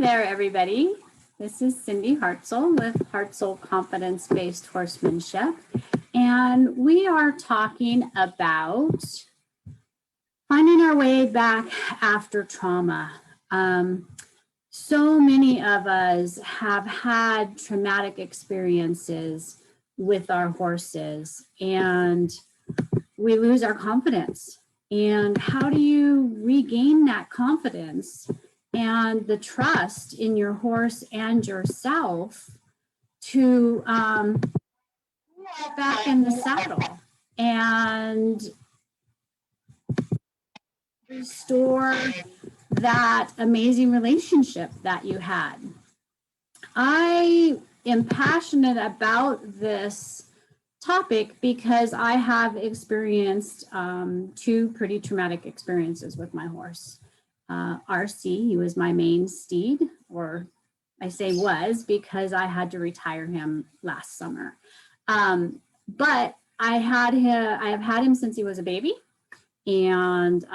there, everybody. This is Cindy Hartzell with Hartzell Confidence-Based Horsemanship, and we are talking about finding our way back after trauma. So many of us have had traumatic experiences with our horses, and we lose our confidence. And how do you regain that confidence and the trust in your horse and yourself to get back in the saddle and restore that amazing relationship that you had? I am passionate about this topic because I have experienced two pretty traumatic experiences with my horse. RC, he was my main steed, or I say was because I had to retire him last summer. But I have had him since he was a baby, and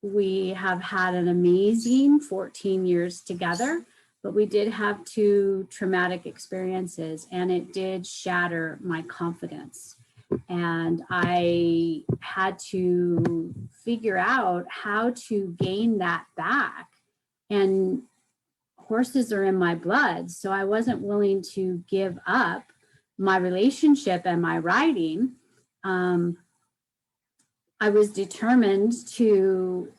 we have had an amazing 14 years together, but we did have two traumatic experiences, and it did shatter my confidence. And I had to figure out how to gain that back. And horses are in my blood, so I wasn't willing to give up my relationship and my riding. I was determined to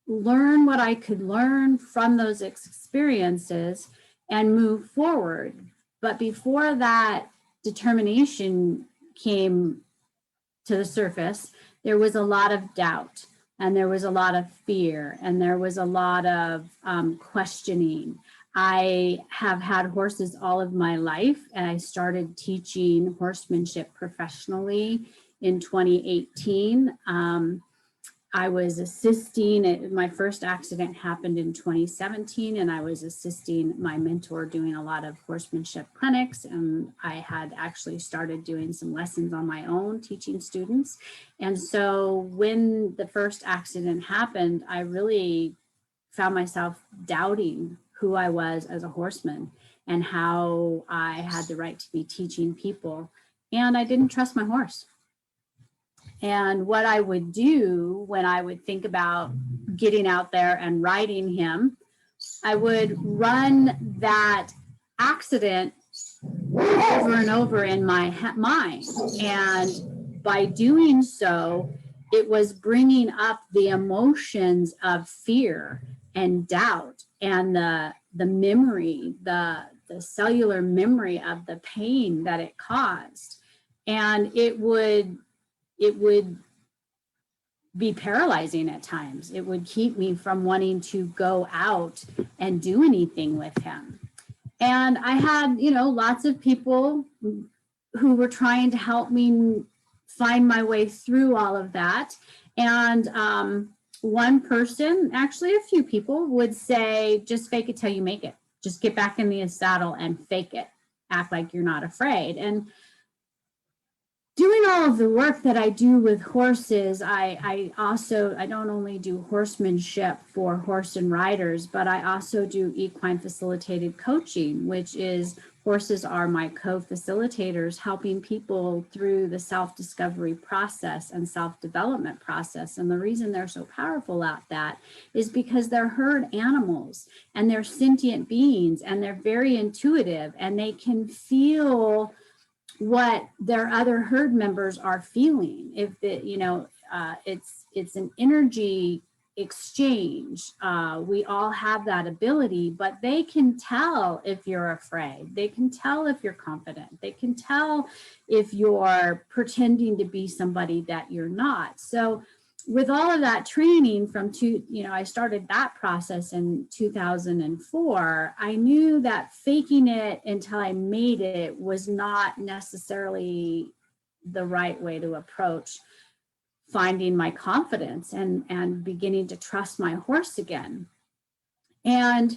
learn what I could learn from those experiences and move forward. But before that determination came to the surface, there was a lot of doubt, and there was a lot of fear, and there was a lot of questioning. I have had horses all of my life, and I started teaching horsemanship professionally in 2018. I was assisting, my first accident happened in 2017, and I was assisting my mentor doing a lot of horsemanship clinics, and I had actually started doing some lessons on my own teaching students. And so when the first accident happened, I really found myself doubting who I was as a horseman and how I had the right to be teaching people. And I didn't trust my horse. And what I would do when I would think about getting out there and riding him, I would run that accident over and over in my mind. And by doing so, it was bringing up the emotions of fear and doubt and the memory, the cellular memory of the pain that it caused. And it would be paralyzing at times. It would keep me from wanting to go out and do anything with him. And I had, lots of people who were trying to help me find my way through all of that. And one person, actually a few people, would say, just fake it till you make it. Just get back in the saddle and fake it. Act like you're not afraid. And doing all of the work that I do with horses, I don't only do horsemanship for horse and riders, but I also do equine facilitated coaching, which is horses are my co-facilitators, helping people through the self-discovery process and self-development process. And the reason they're so powerful at that is because they're herd animals and they're sentient beings, and they're very intuitive, and they can feel what their other herd members are feeling. If it's an energy exchange. We all have that ability, but they can tell if you're afraid. They can tell if you're confident. They can tell if you're pretending to be somebody that you're not. So with all of that training I started that process in 2004, I knew that faking it until I made it was not necessarily the right way to approach finding my confidence and beginning to trust my horse again. And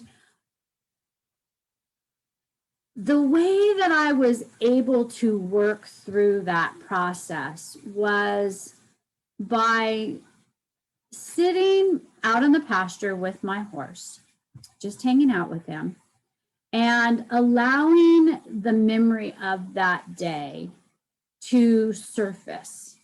the way that I was able to work through that process was by sitting out in the pasture with my horse just hanging out with him and allowing the memory of that day to surface.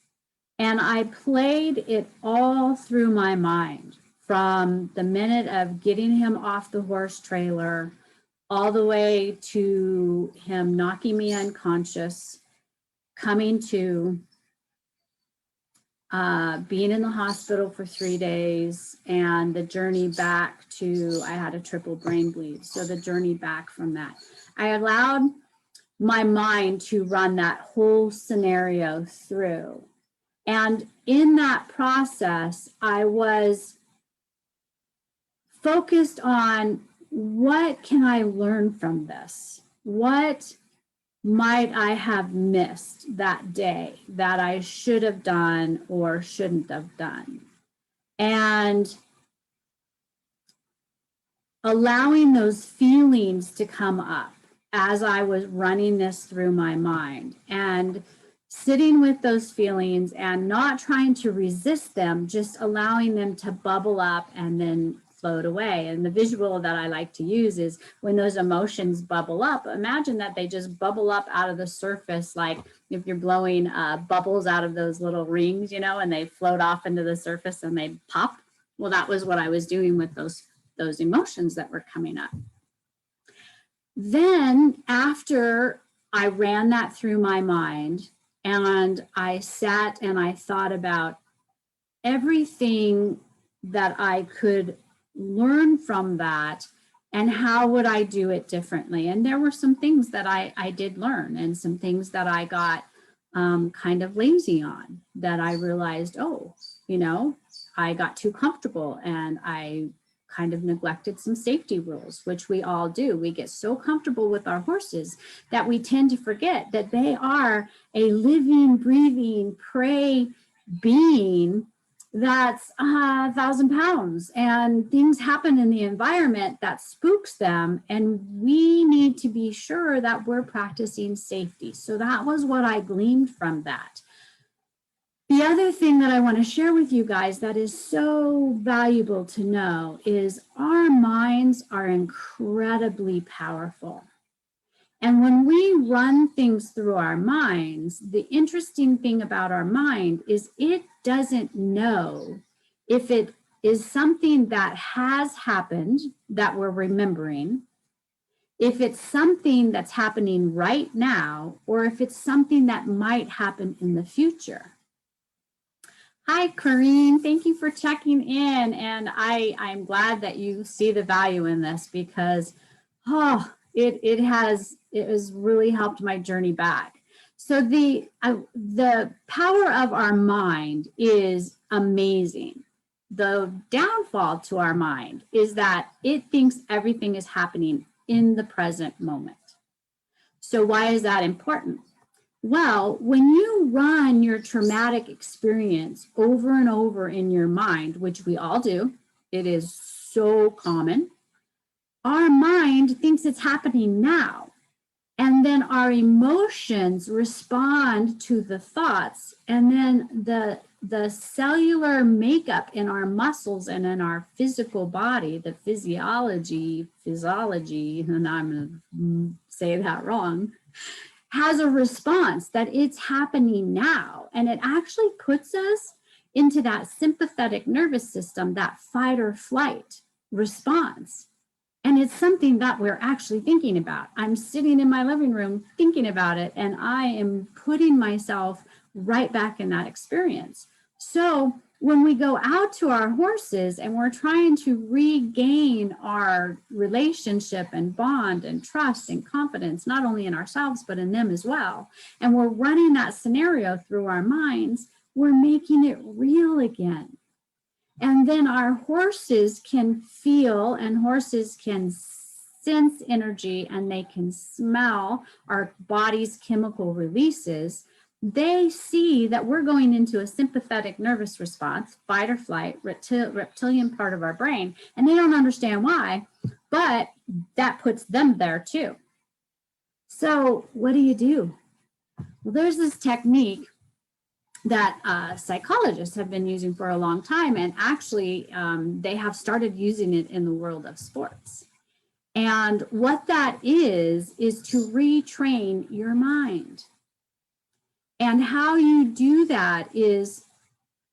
And I played it all through my mind from the minute of getting him off the horse trailer all the way to him knocking me unconscious, coming to, being in the hospital for 3 days, and the journey back to, I had a triple brain bleed. So the journey back from that. I allowed my mind to run that whole scenario through. And in that process, I was focused on, what can I learn from this? What might I have missed that day that I should have done or shouldn't have done? And allowing those feelings to come up as I was running this through my mind, and sitting with those feelings and not trying to resist them, just allowing them to bubble up and then float away. And the visual that I like to use is, when those emotions bubble up, imagine that they just bubble up out of the surface, like if you're blowing bubbles out of those little rings, you know, and they float off into the surface and they pop. Well, that was what I was doing with those emotions that were coming up. Then after I ran that through my mind, and I sat and I thought about everything that I could learn from that, and how would I do it differently. And there were some things that I did learn, and some things that I got kind of lazy on, that I realized, oh, you know, I got too comfortable and I kind of neglected some safety rules, which we all do. We get so comfortable with our horses that we tend to forget that they are a living, breathing prey being that's 1,000 pounds, and things happen in the environment that spooks them, and we need to be sure that we're practicing safety. So that was what I gleaned from that. The other thing that I want to share with you guys that is so valuable to know is, our minds are incredibly powerful. And when we run things through our minds, the interesting thing about our mind is, it doesn't know if it is something that has happened that we're remembering, if it's something that's happening right now, or if it's something that might happen in the future. Hi, Corrine. Thank you for checking in. And I'm glad that you see the value in this, because, it has really helped my journey back. So the power of our mind is amazing. The downfall to our mind is that it thinks everything is happening in the present moment. So why is that important? Well, when you run your traumatic experience over and over in your mind, which we all do, it is so common, our mind thinks it's happening now. And then our emotions respond to the thoughts, and then the cellular makeup in our muscles and in our physical body, the physiology, and I'm going to say that wrong, has a response that it's happening now. And it actually puts us into that sympathetic nervous system, that fight or flight response. And it's something that we're actually thinking about. I'm sitting in my living room thinking about it, and I am putting myself right back in that experience. So when we go out to our horses and we're trying to regain our relationship and bond and trust and confidence, not only in ourselves, but in them as well, and we're running that scenario through our minds, we're making it real again. And then our horses can feel, and horses can sense energy, and they can smell our body's chemical releases. They see that we're going into a sympathetic nervous response, fight or flight, reptilian part of our brain, and they don't understand why, but that puts them there too. So what do? Well, there's this technique that psychologists have been using for a long time. And actually, they have started using it in the world of sports. And what that is to retrain your mind. And how you do that is,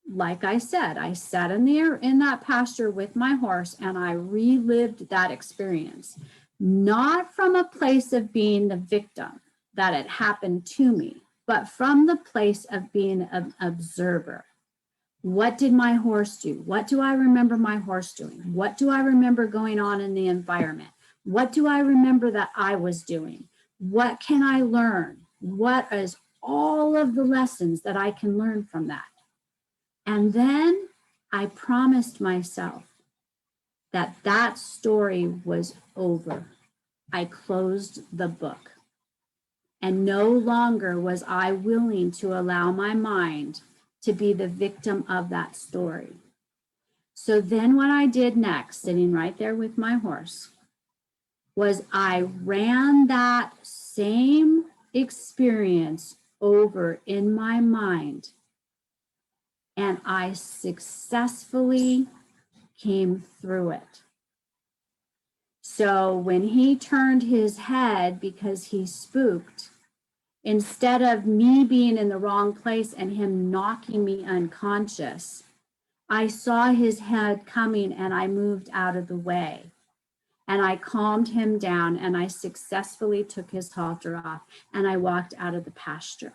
like I said, I sat in that pasture with my horse and I relived that experience, not from a place of being the victim that it happened to me, but from the place of being an observer. What did my horse do? What do I remember my horse doing? What do I remember going on in the environment? What do I remember that I was doing? What can I learn? What is all of the lessons that I can learn from that? And then I promised myself that that story was over. I closed the book. And no longer was I willing to allow my mind to be the victim of that story. So then what I did next, sitting right there with my horse, was I ran that same experience over in my mind, and I successfully came through it. So when he turned his head because he spooked, instead of me being in the wrong place and him knocking me unconscious, I saw his head coming and I moved out of the way. And I calmed him down and I successfully took his halter off and I walked out of the pasture.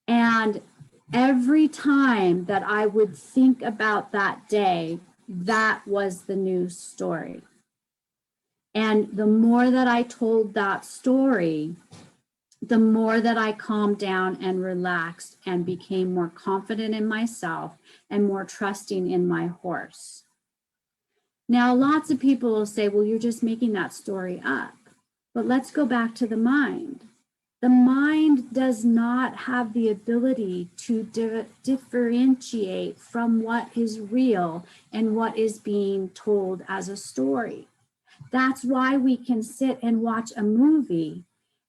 And every time that I would think about that day, that was the new story. And the more that I told that story, the more that I calmed down and relaxed and became more confident in myself and more trusting in my horse. Now, lots of people will say, well, you're just making that story up. But let's go back to the mind. The mind does not have the ability to differentiate from what is real and what is being told as a story. That's why we can sit and watch a movie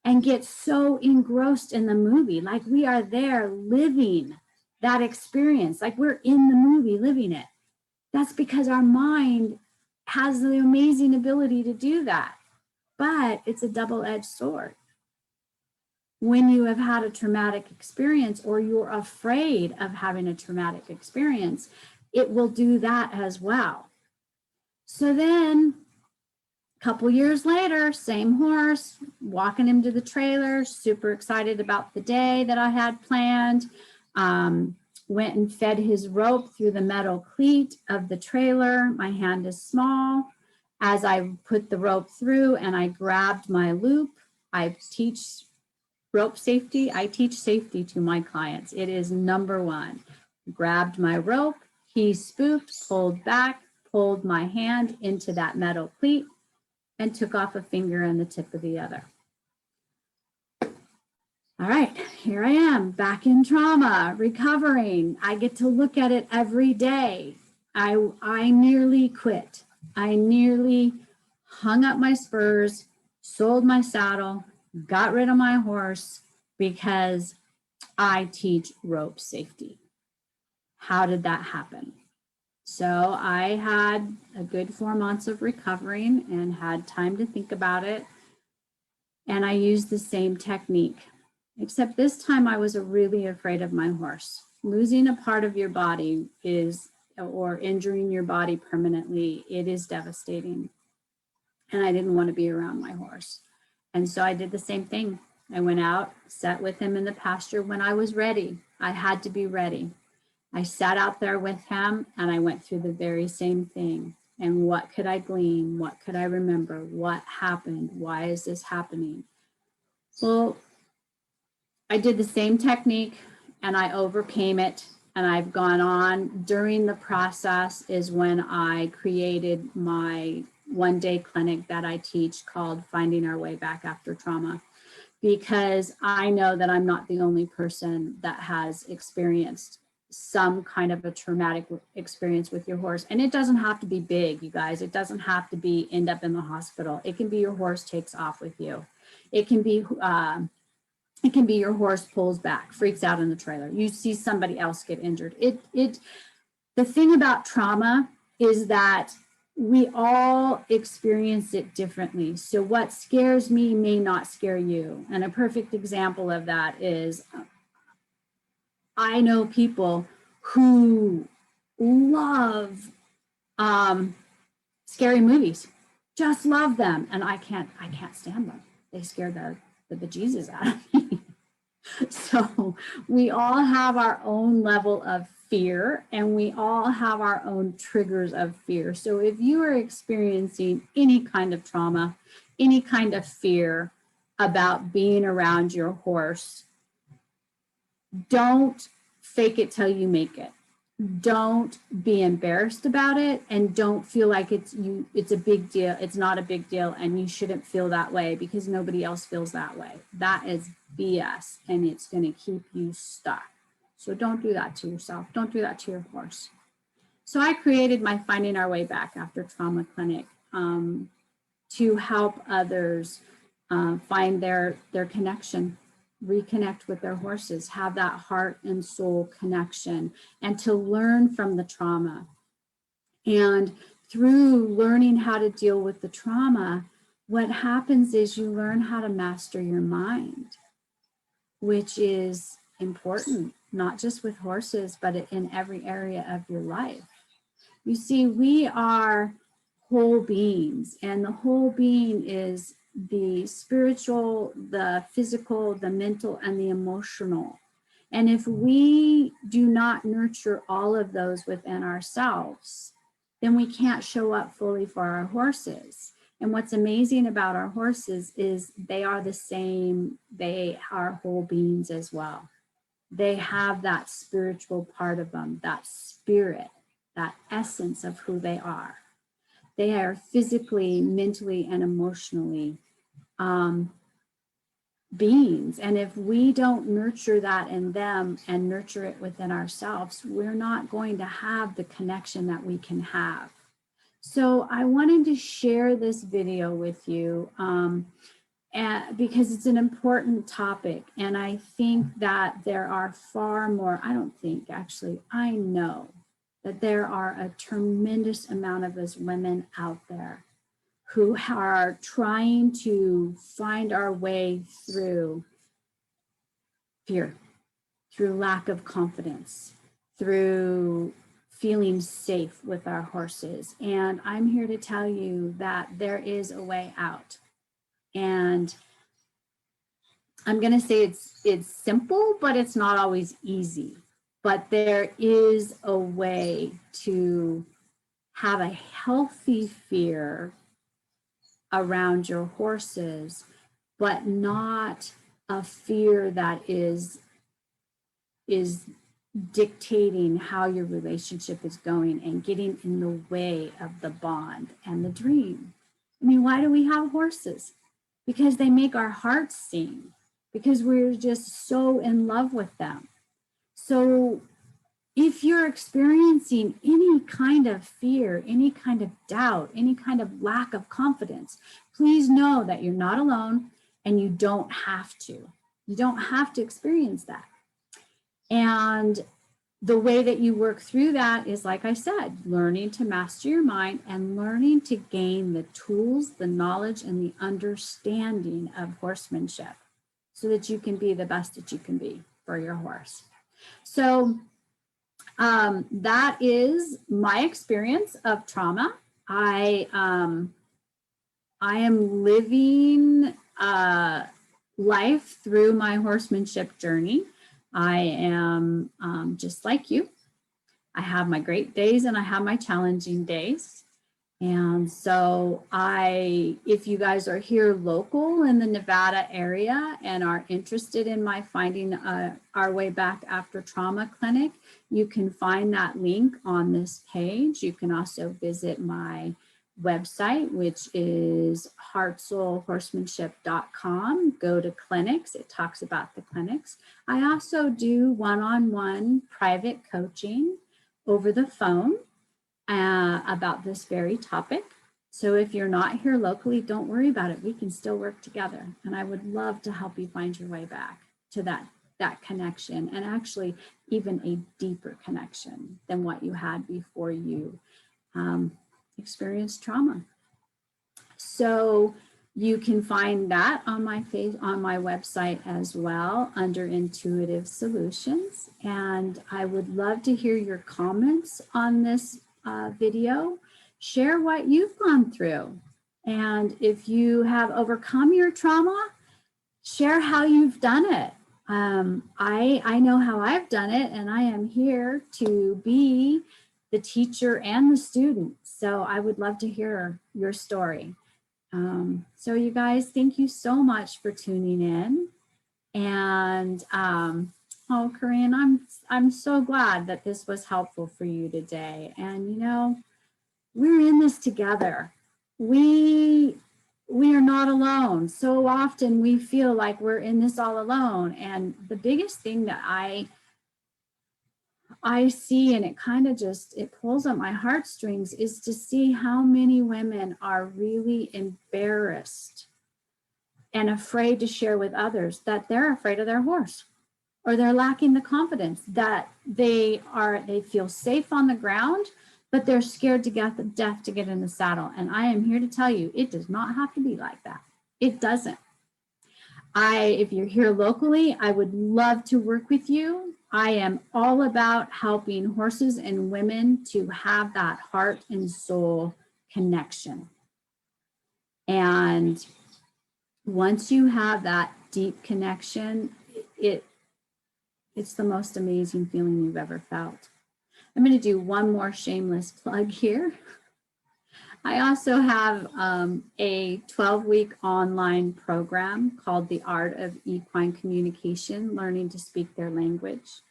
and get so engrossed in the movie, like we are there living that experience, like we're in the movie living it. That's because our mind has the amazing ability to do that, but it's a double-edged sword. When you have had a traumatic experience or you're afraid of having a traumatic experience, it will do that as well. So then a couple years later, same horse, walking him to the trailer, super excited about the day that I had planned. Went and fed his rope through the metal cleat of the trailer. My hand is small. As I put the rope through and I grabbed my loop, I teach rope safety. I teach safety to my clients. It is number one. Grabbed my rope, he spooked, pulled back, pulled my hand into that metal cleat, and took off a finger and the tip of the other. All right, here I am back in trauma, recovering. I get to look at it every day. I nearly quit. I nearly hung up my spurs, sold my saddle, got rid of my horse because I teach rope safety. How did that happen? So I had a good 4 months of recovering and had time to think about it. And I used the same technique. Except this time I was really afraid of my horse. Losing a part of your body or injuring your body permanently, it is devastating. And I didn't want to be around my horse. And so I did the same thing. I went out, sat with him in the pasture when I was ready. I had to be ready. I sat out there with him and I went through the very same thing. And what could I glean? What could I remember? What happened? Why is this happening? Well, I did the same technique and I overcame it, and I've gone on. During the process is when I created my one-day clinic that I teach called Finding Our Way Back After Trauma, because I know that I'm not the only person that has experienced some kind of a traumatic experience with your horse. And it doesn't have to be big, you guys. It doesn't have to be end up in the hospital. It can be your horse takes off with you. It can be It can be your horse pulls back, freaks out in the trailer. You see somebody else get injured. The thing about trauma is that we all experience it differently. So what scares me may not scare you. And a perfect example of that is I know people who love scary movies, just love them. And I can't stand them. They scare the bejesus out of me. So we all have our own level of fear, and we all have our own triggers of fear. So if you are experiencing any kind of trauma, any kind of fear about being around your horse, don't fake it till you make it. Don't be embarrassed about it, and don't feel like it's a big deal. It's not a big deal, and you shouldn't feel that way because nobody else feels that way. That is BS, and it's going to keep you stuck. So don't do that to yourself. Don't do that to your horse. So I created my Finding Our Way Back After Trauma clinic to help others find their connection, reconnect with their horses, have that heart and soul connection, and to learn from the trauma. And through learning how to deal with the trauma, what happens is you learn how to master your mind, which is important, not just with horses, but in every area of your life. You see, we are whole beings, and the whole being is the spiritual, the physical, the mental, and the emotional. And if we do not nurture all of those within ourselves, then we can't show up fully for our horses. And what's amazing about our horses is they are the same, they are whole beings as well. They have that spiritual part of them, that spirit, that essence of who they are. They are physically, mentally, and emotionally beings. And if we don't nurture that in them and nurture it within ourselves, we're not going to have the connection that we can have. So I wanted to share this video with you because it's an important topic. And I think that there are far more, I don't think actually, I know that there are a tremendous amount of us women out there who are trying to find our way through fear, through lack of confidence, through feeling safe with our horses. And I'm here to tell you that there is a way out. And I'm going to say it's simple, but it's not always easy. But there is a way to have a healthy fear around your horses, but not a fear that is dictating how your relationship is going and getting in the way of the bond and the dream. I mean, why do we have horses? Because they make our hearts sing, because we're just so in love with them. So if you're experiencing any kind of fear, any kind of doubt, any kind of lack of confidence, please know that you're not alone and you don't have to. You don't have to experience that. And the way that you work through that is, like I said, learning to master your mind and learning to gain the tools, the knowledge, and the understanding of horsemanship so that you can be the best that you can be for your horse. So that is my experience of trauma. I am living life through my horsemanship journey. I am just like you. I have my great days and I have my challenging days. And so if you guys are here local in the Nevada area and are interested in my Finding Our Way Back After Trauma clinic, you can find that link on this page. You can also visit my website, which is heartsoulhorsemanship.com. Go to clinics. It talks about the clinics. I also do one-on-one private coaching over the phone about this very topic. So if you're not here locally, don't worry about it. We can still work together. And I would love to help you find your way back. that connection, and actually even a deeper connection than what you had before you experienced trauma. So you can find that on my website as well under Intuitive Solutions. And I would love to hear your comments on this video. Share what you've gone through. And if you have overcome your trauma, share how you've done it. I know how I've done it, and I am here to be the teacher and the student. So I would love to hear your story. So you guys, thank you so much for tuning in. And oh, Corinne, I'm so glad that this was helpful for you today. And you know, we're in this together. We are not alone. So often we feel like we're in this all alone. And the biggest thing that I see, and it kind of just, it pulls at my heartstrings, is to see how many women are really embarrassed and afraid to share with others that they're afraid of their horse, or they're lacking the confidence, that they feel safe on the ground, but they're scared to death to get in the saddle. And I am here to tell you, it does not have to be like that. It doesn't. If you're here locally, I would love to work with you. I am all about helping horses and women to have that heart and soul connection. And once you have that deep connection, it's the most amazing feeling you've ever felt. I'm going to do one more shameless plug here. I also have a 12-week online program called The Art of Equine Communication, Learning to Speak Their Language.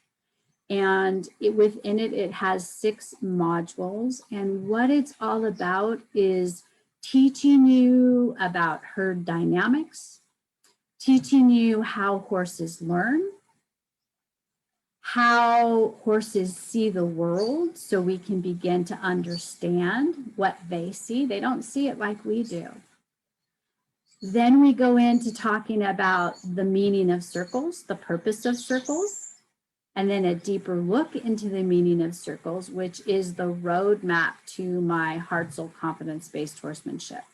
And within it, it has 6 modules. And what it's all about is teaching you about herd dynamics, teaching you how horses learn, how horses see the world, so we can begin to understand what they see. They don't see it like we do. Then we go into talking about the meaning of circles, the purpose of circles, and then a deeper look into the meaning of circles, which is the roadmap to my heart, soul, confidence-based horsemanship.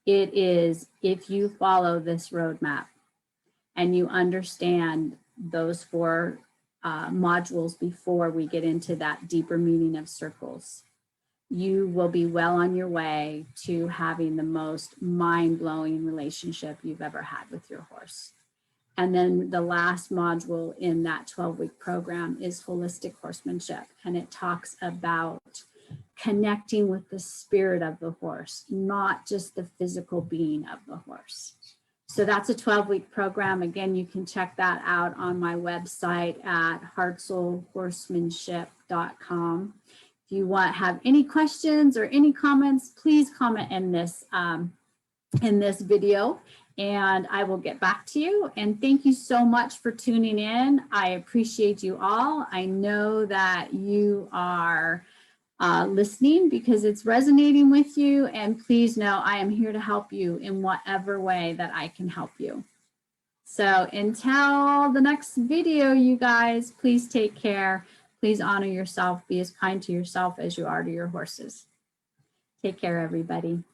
It is, if you follow this roadmap and you understand those 4 modules before we get into that deeper meaning of circles, you will be well on your way to having the most mind-blowing relationship you've ever had with your horse. And then the last module in that 12-week program is holistic horsemanship. And it talks about connecting with the spirit of the horse, not just the physical being of the horse. So that's a 12-week program. Again, you can check that out on my website at heartsoulhorsemanship.com. If you have any questions or any comments, please comment in this video, and I will get back to you. And thank you so much for tuning in. I appreciate you all. I know that you are listening because it's resonating with you, and please know I am here to help you in whatever way that I can help you. So until the next video, you guys, please take care. Please honor yourself. Be as kind to yourself as you are to your horses. Take care, everybody.